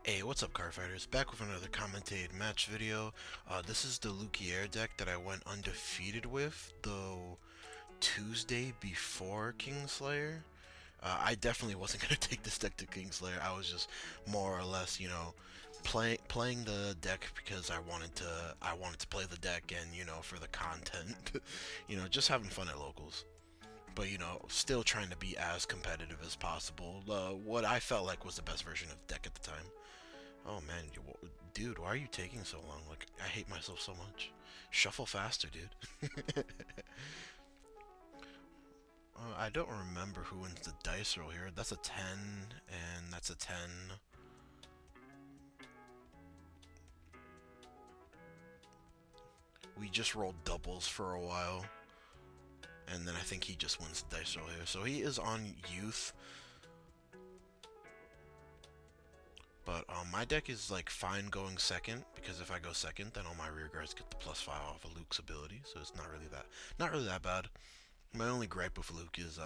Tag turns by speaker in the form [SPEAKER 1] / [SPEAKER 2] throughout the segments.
[SPEAKER 1] Hey, what's up, Cardfighters? Back with another commentated match video. This is the LUQUIER deck that I went undefeated with the Tuesday before Kingslayer. I definitely wasn't gonna take this deck to Kingslayer. I was just more or less, playing the deck because I wanted to play the deck and for the content, just having fun at locals. But still trying to be as competitive as possible. What I felt like was the best version of the deck at the time. Oh man, dude, why are you taking so long? Like, I hate myself so much. Shuffle faster, dude. I don't remember who wins the dice roll here. That's a 10, and that's a 10. We just rolled doubles for a while, and then I think he just wins the dice roll here. So he is on youth, but my deck is like fine going second because if I go second, then all my rear guards get the +5 off of Luke's ability, so it's not really that bad. My only gripe with Luke is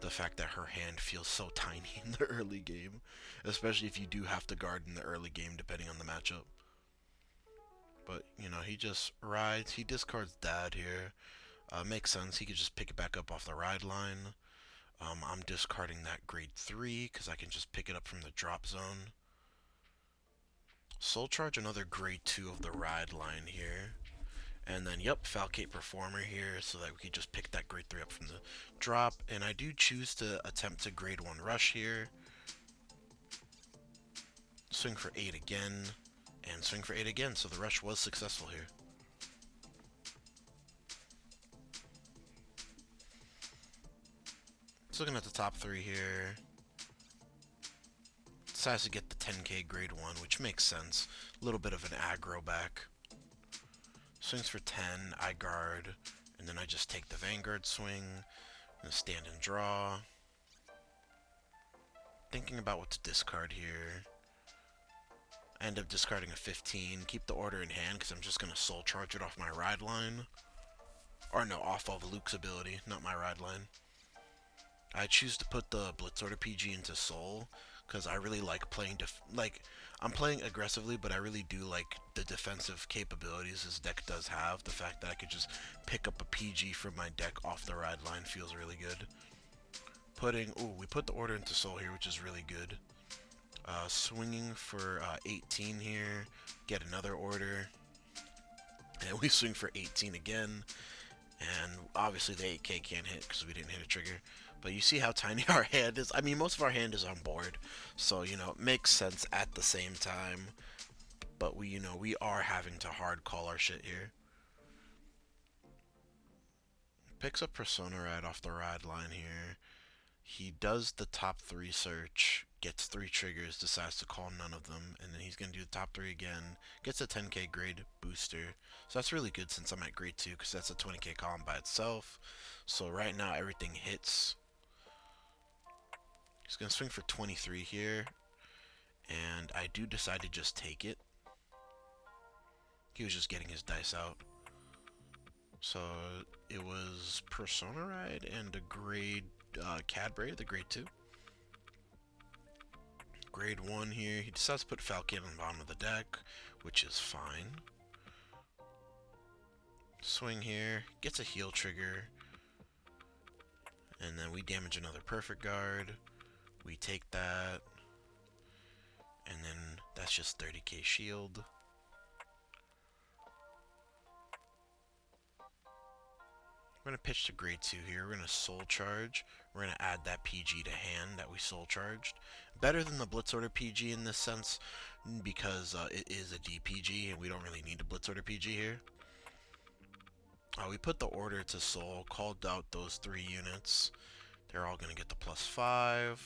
[SPEAKER 1] the fact that her hand feels so tiny in the early game, especially if you do have to guard in the early game depending on the matchup. But he just rides. He discards Dad here. Makes sense. He could just pick it back up off the ride line. I'm discarding that grade 3 because I can just pick it up from the drop zone. Soul Charge another grade 2 of the ride line here. And then, yep, Falcate Performer here so that we can just pick that grade 3 up from the drop. And I do choose to attempt to grade 1 rush here. Swing for 8 again. And swing for 8 again, so the rush was successful here. Just looking at the top 3 here. Decides to get the 10k grade 1, which makes sense. A little bit of an aggro back. Swings for 10, I guard, and then I just take the Vanguard swing, and stand and draw. Thinking about what to discard here. I end up discarding a 15, keep the order in hand because I'm just going to soul charge it off my ride line. Or no, off of Luke's ability, not my ride line. I choose to put the Blitz Order PG into Soul because I really like playing I'm playing aggressively, but I really do like the defensive capabilities this deck does have. The fact that I could just pick up a PG from my deck off the ride line feels really good. We put the order into Soul here, which is really good. Swinging for 18 here, get another order, and we swing for 18 again. And obviously the 8k can't hit because we didn't hit a trigger. But you see how tiny our hand is. I mean, most of our hand is on board, so it makes sense at the same time. But we are having to hard call our shit here. Picks up Persona right off the ride line here. He does the top 3 search, gets 3 triggers, decides to call none of them, and then he's going to do the top 3 again, gets a 10k grade booster. So that's really good since I'm at grade 2 because that's a 20k column by itself. So right now everything hits. He's going to swing for 23 here, and I do decide to just take it. He was just getting his dice out. So it was Persona Ride and a grade Cadbury, the grade 2. Grade 1 here. He decides to put Falcon on the bottom of the deck, which is fine. Swing here. Gets a heal trigger. And then we damage another Perfect Guard. We take that. And then that's just 30k shield. We're going to pitch to grade 2 here. We're going to soul charge. We're going to add that PG to hand that we soul charged. Better than the Blitz Order PG in this sense because it is a DPG and we don't really need a Blitz Order PG here. We put the order to soul, called out those 3 units. They're all going to get the +5.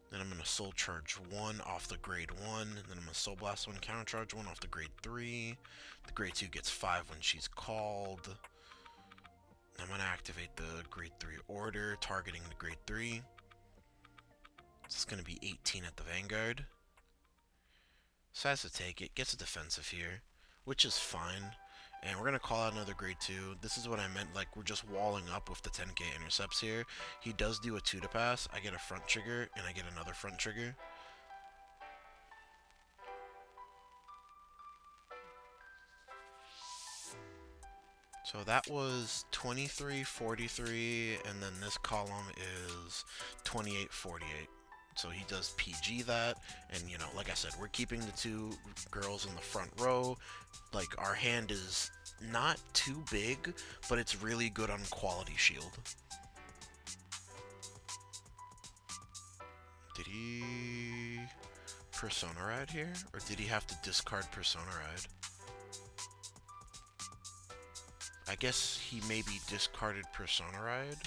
[SPEAKER 1] Then I'm going to soul charge 1 off the grade 1. And then I'm going to soul blast 1, counter charge 1 off the grade 3. The grade 2 gets 5 when she's called. I'm going to activate the grade 3 order, targeting the grade 3. It's going to be 18 at the Vanguard. Decides to take it, gets a defensive here, which is fine. And we're going to call out another grade 2. This is what I meant, like we're just walling up with the 10k intercepts here. He does do a 2 to pass. I get a front trigger, and I get another front trigger. So that was 2343, and then this column is 2848. So he does PG that, and you know, like I said, we're keeping the two girls in the front row. Like, our hand is not too big, but it's really good on quality shield. Did he Persona Ride here? Or did he have to discard Persona Ride? I guess he maybe discarded Persona Ride.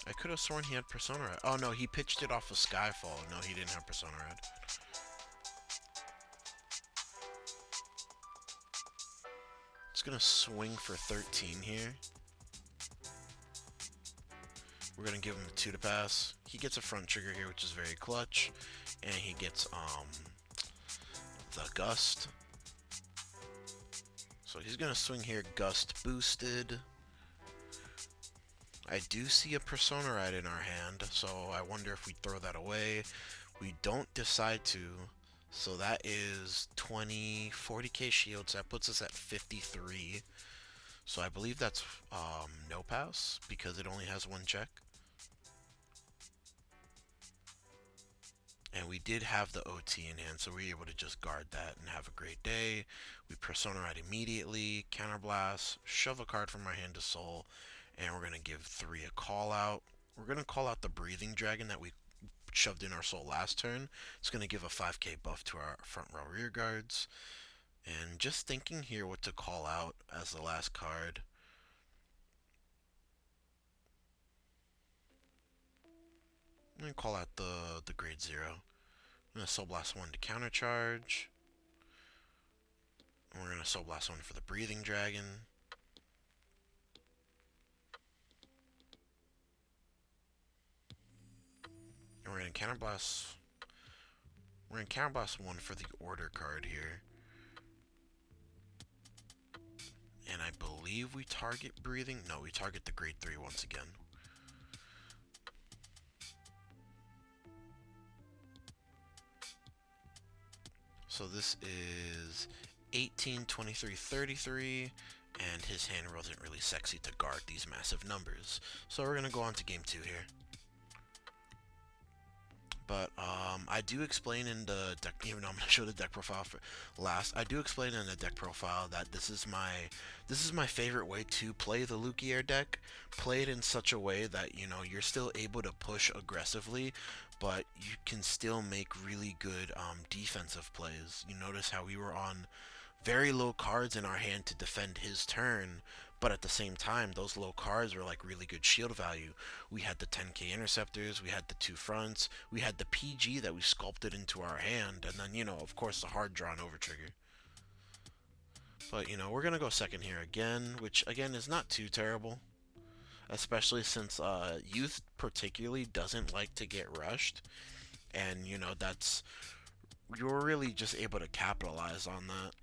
[SPEAKER 1] I could have sworn he had Persona Ride. Oh no, he pitched it off of Skyfall. No, he didn't have Persona Ride. It's gonna swing for 13 here. We're gonna give him the 2 to pass. He gets a front trigger here, which is very clutch. And he gets the Gust. So he's gonna swing here, Gust boosted. I do see a Persona Ride in our hand, so I wonder if we throw that away. We don't decide to, so that is 20, 40k shields. That puts us at 53. So I believe that's no pass, because it only has 1 check. And we did have the OT in hand, so we were able to just guard that and have a great day. We Persona Ride immediately, Counterblast, shove a card from our hand to Soul, and we're going to give 3 a call out. We're going to call out the Breathing Dragon that we shoved in our Soul last turn. It's going to give a 5k buff to our front row rear guards. And just thinking here what to call out as the last card. I'm going to call out the grade 0. I'm going to Soul Blast 1 to countercharge. And we're going to Soul Blast 1 for the Breathing Dragon. And we're going to counterblast. We're going to counterblast 1 for the Order card here. And I believe we target Breathing. No, we target the grade 3 once again. So this is 18, 23, 33, and his hand wasn't really sexy to guard these massive numbers. So we're going to go on to game 2 here. But I do explain in the deck, even though I'm going to show the deck profile for last, I do explain in the deck profile that this is my favorite way to play the LUQUIER deck. Play it in such a way that, you know, you're still able to push aggressively, but you can still make really good defensive plays. You notice how we were on very low cards in our hand to defend his turn, but at the same time, those low cards were like really good shield value. We had the 10k interceptors, we had the 2 fronts, we had the PG that we sculpted into our hand, and then, you know, of course, the hard drawn over trigger. But, you know, we're going to go second here again, which, again, is not too terrible. Especially since Youth particularly doesn't like to get rushed. And, you know, you're really just able to capitalize on that.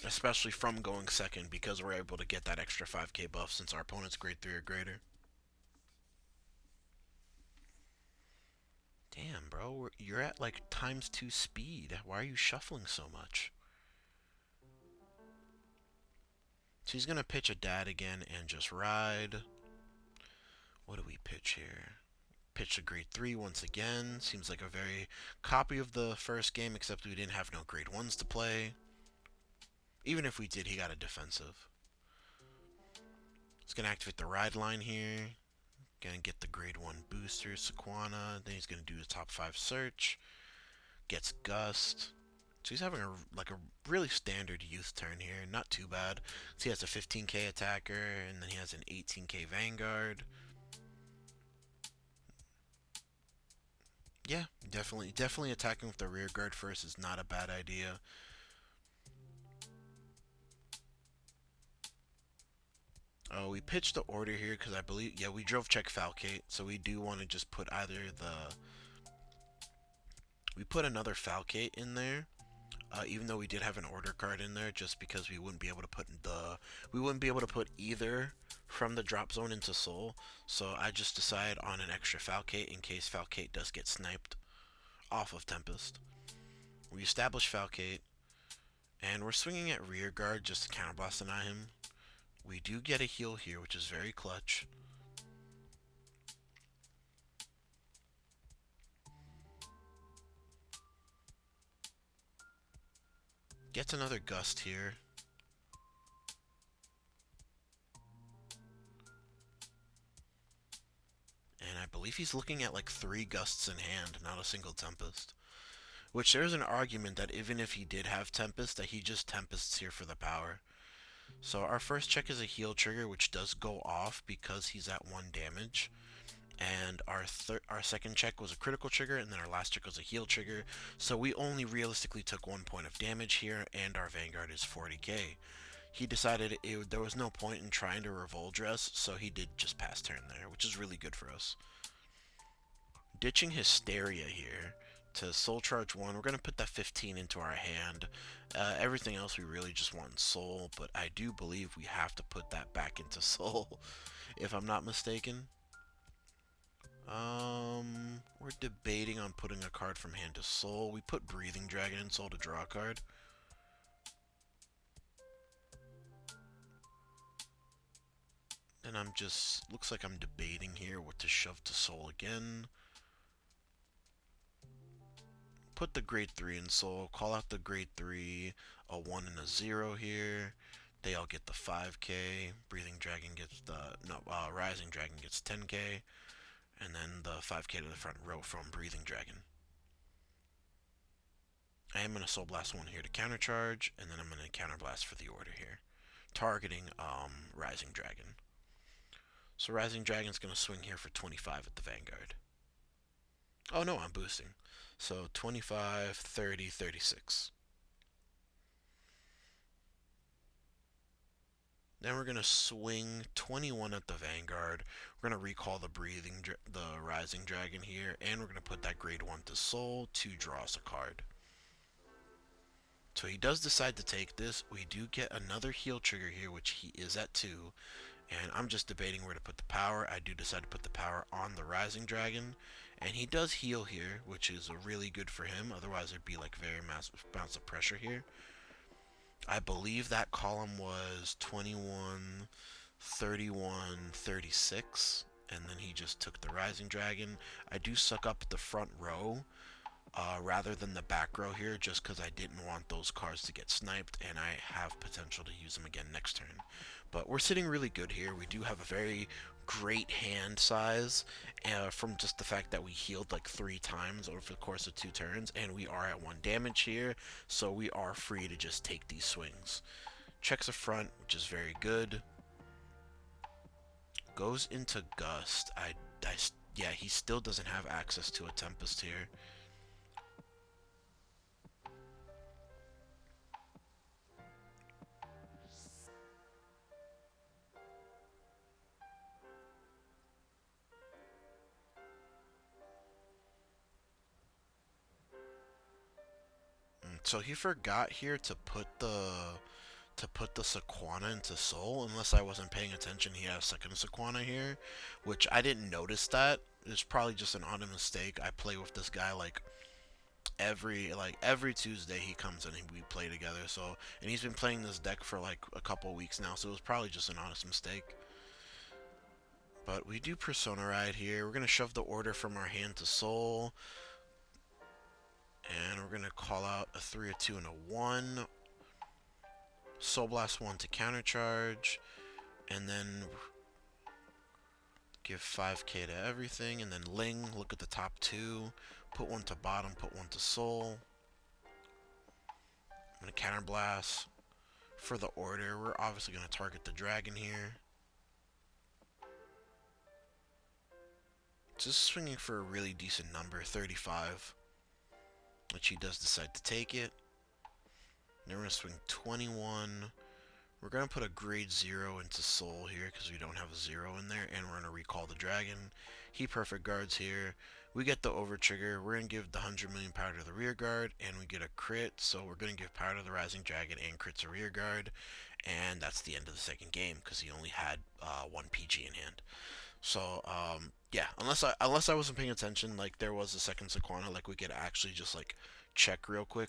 [SPEAKER 1] Especially from going second, because we're able to get that extra 5k buff since our opponent's grade 3 or greater. Damn, bro, you're at like ×2 speed. Why are you shuffling so much? So he's going to pitch a dad again and just ride. What do we pitch here? Pitch a grade 3 once again. Seems like a very copy of the first game, except we didn't have no grade 1s to play. Even if we did, he got a defensive. He's going to activate the ride line here. Gonna get the grade 1 booster, Sequana. Then he's gonna do the top 5 search. Gets Gust. So he's having a really standard Youth turn here. Not too bad. So he has a 15k attacker, and then he has an 18k Vanguard. Yeah, definitely attacking with the rear guard first is not a bad idea. Oh, we pitched the order here because I believe, yeah, we drove check Falcate, so we do want to just put either we put another Falcate in there, even though we did have an order card in there, just because we wouldn't be able to put either from the drop zone into Soul, so I just decided on an extra Falcate in case Falcate does get sniped off of Tempest. We establish Falcate, And we're swinging at rear guard just to counterblast deny him. We do get a heal here, which is very clutch. Gets another gust here. And I believe he's looking at like 3 gusts in hand, not a single Tempest. Which there's an argument that even if he did have Tempest, that he just Tempests here for the power. So our first check is a heal trigger, which does go off because he's at 1 damage. And our second check was a critical trigger, and then our last check was a heal trigger. So we only realistically took 1 point of damage here, and our Vanguard is 40k. He decided there was no point in trying to Will+Dress, so he did just pass turn there, which is really good for us. Ditching Hysteria here to Soul Charge 1. We're going to put that 15 into our hand. Everything else we really just want Soul, but I do believe we have to put that back into Soul, if I'm not mistaken. We're debating on putting a card from hand to Soul. We put Breathing Dragon in Soul to draw a card. And looks like I'm debating here what to shove to Soul again. Put the grade 3 in Soul, call out the grade 3, a 1 and a 0 here. They all get the 5k. Breathing Dragon gets Rising Dragon gets 10k. And then the 5k to the front row from Breathing Dragon. I am going to Soul Blast 1 here to countercharge, and then I'm going to counterblast for the order here. Targeting Rising Dragon. So Rising Dragon's going to swing here for 25 at the Vanguard. Oh no, I'm boosting. So 25, 30, 36. Then we're going to swing 21 at the Vanguard. We're going to recall the Rising Dragon here, and we're going to put that grade 1 to Soul to draw us a card. So he does decide to take this. We do get another heal trigger here, which he is at 2. And I'm just debating where to put the power. I do decide to put the power on the Rising Dragon. And he does heal here, which is really good for him. Otherwise, there'd be like very massive bounce of pressure here. I believe that column was 21, 31, 36. And then he just took the Rising Dragon. I do suck up the front row rather than the back row here, just because I didn't want those cards to get sniped, and I have potential to use them again next turn. But we're sitting really good here. We do have a very great hand size from just the fact that we healed like 3 times over the course of 2 turns, and we are at 1 damage here, so we are free to just take these swings. Checks a front, which is very good. Goes into Gust. Yeah, he still doesn't have access to a Tempest here. So he forgot here to put the Sequana into Soul. Unless I wasn't paying attention, he has second Sequana here, which I didn't notice that. It's probably just an honest mistake. I play with this guy like every Tuesday he comes in and we play together. So, and he's been playing this deck for like a couple weeks now, so it was probably just an honest mistake. But we do Persona Ride here. We're gonna shove the order from our hand to Soul. And we're going to call out a 3, a 2, and a 1. Soul Blast 1 to countercharge. And then give 5k to everything. And then Ling, look at the top 2. Put 1 to bottom, put 1 to Soul. I'm going to counterblast. For the order, we're obviously going to target the dragon here. Just swinging for a really decent number, 35. Which he does decide to take it. Then we're going to swing 21. We're going to put a grade 0 into Soul here because we don't have a 0 in there. And we're going to recall the dragon. He perfect guards here. We get the over trigger. We're going to give the 100 million power to the rear guard. And we get a crit. So we're going to give power to the Rising Dragon and crits a rear guard. And that's the end of the second game because he only had 1 PG in hand. So, yeah, unless I wasn't paying attention, like, there was a second Sequana, like, we could actually just, like, check real quick.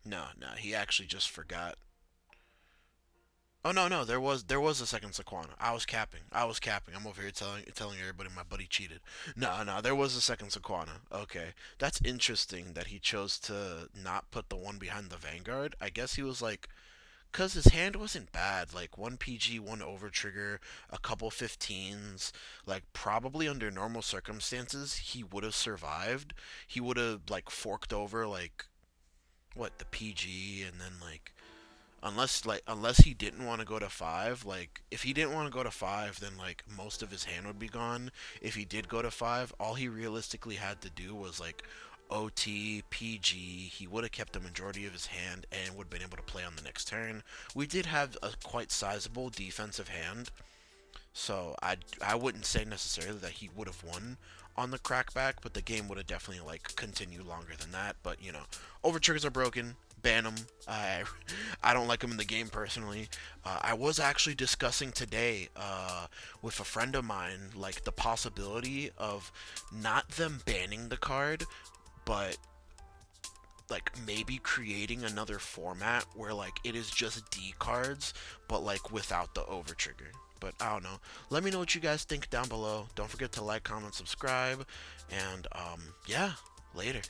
[SPEAKER 1] No, no, he actually just forgot. Oh no, no, there was a second Sequana. I was capping. I was capping. I'm over here telling everybody my buddy cheated. No, no, there was a second Sequana. Okay, that's interesting that he chose to not put the one behind the Vanguard. I guess he was like, cause his hand wasn't bad. Like one PG, one over trigger, a couple 15s. Like probably under normal circumstances, he would have survived. He would have like forked over like what the PG and then like unless he didn't want to go to five, like if he didn't want to go to five, then like most of his hand would be gone. If he did go to five, all he realistically had to do was like OT, PG. He would have kept the majority of his hand and would have been able to play on the next turn. We did have a quite sizable defensive hand, so I wouldn't say necessarily that he would have won on the crackback, but the game would have definitely like continued longer than that. But you know, over triggers are broken. Ban them. I don't like them in the game personally. I was actually discussing today with a friend of mine like the possibility of not them banning the card, but like maybe creating another format where like it is just D cards, but like without the over trigger. But I don't know. Let me know what you guys think down below. Don't forget to like, comment, subscribe, and yeah, later.